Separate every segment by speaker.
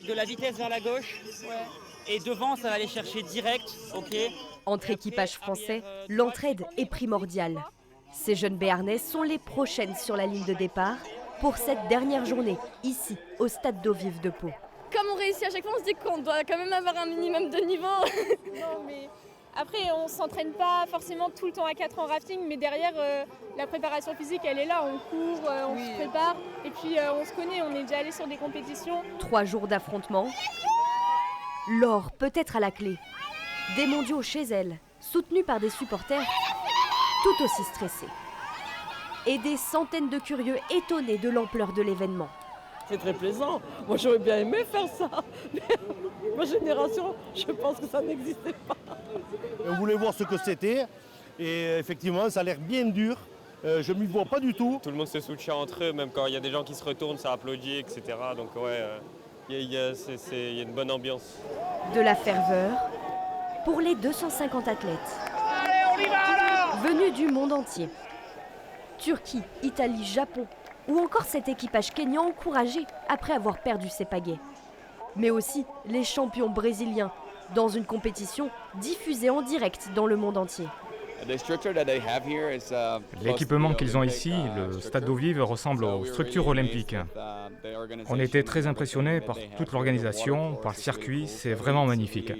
Speaker 1: de la vitesse vers la gauche. Et devant, ça va aller chercher direct. Ok.
Speaker 2: Entre équipages français, l'entraide est primordiale. Ces jeunes Béarnaises sont les prochaines sur la ligne de départ pour cette dernière journée, ici, au stade d'eau vive de Pau.
Speaker 3: Comme on réussit à chaque fois, on se dit qu'on doit quand même avoir un minimum de niveau. Non, mais après, on ne s'entraîne pas forcément tout le temps à 4 en rafting, mais derrière, la préparation physique, elle est là. On court, on se prépare, et puis on se connaît, on est déjà allé sur des compétitions.
Speaker 2: 3 jours d'affrontement. L'or peut être à la clé. Des mondiaux chez elle, soutenus par des supporters tout aussi stressés. Et des centaines de curieux étonnés de l'ampleur de l'événement.
Speaker 4: C'est très plaisant. Moi, j'aurais bien aimé faire ça. Mais ma génération, je pense que ça n'existait pas.
Speaker 5: On voulait voir ce que c'était. Et effectivement, ça a l'air bien dur. Je ne m'y vois pas du tout.
Speaker 6: Tout le monde se soutient entre eux, même quand il y a des gens qui se retournent, ça applaudit, etc. Donc ouais, il y a une bonne ambiance.
Speaker 2: De la ferveur pour les 250 athlètes.
Speaker 7: Allez, on y va alors!
Speaker 2: Venus du monde entier. Turquie, Italie, Japon, ou encore cet équipage kényan encouragé après avoir perdu ses pagaies. Mais aussi les champions brésiliens, dans une compétition diffusée en direct dans le monde entier.
Speaker 8: L'équipement qu'ils ont ici, le stade d'eau vive, ressemble aux structures olympiques. On était très impressionnés par toute l'organisation, par le circuit, c'est vraiment magnifique.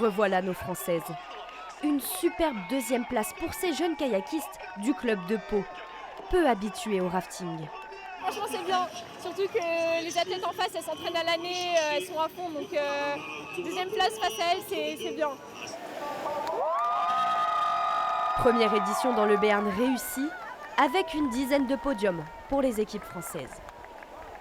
Speaker 2: Revoilà nos Françaises. Une superbe deuxième place pour ces jeunes kayakistes du club de Pau, peu habitués au rafting.
Speaker 3: Franchement, c'est bien. Surtout que les athlètes en face, elles s'entraînent à l'année, elles sont à fond. Donc, deuxième place face à elles, c'est bien.
Speaker 2: Première édition dans le Béarn réussie, avec une dizaine de podiums pour les équipes françaises.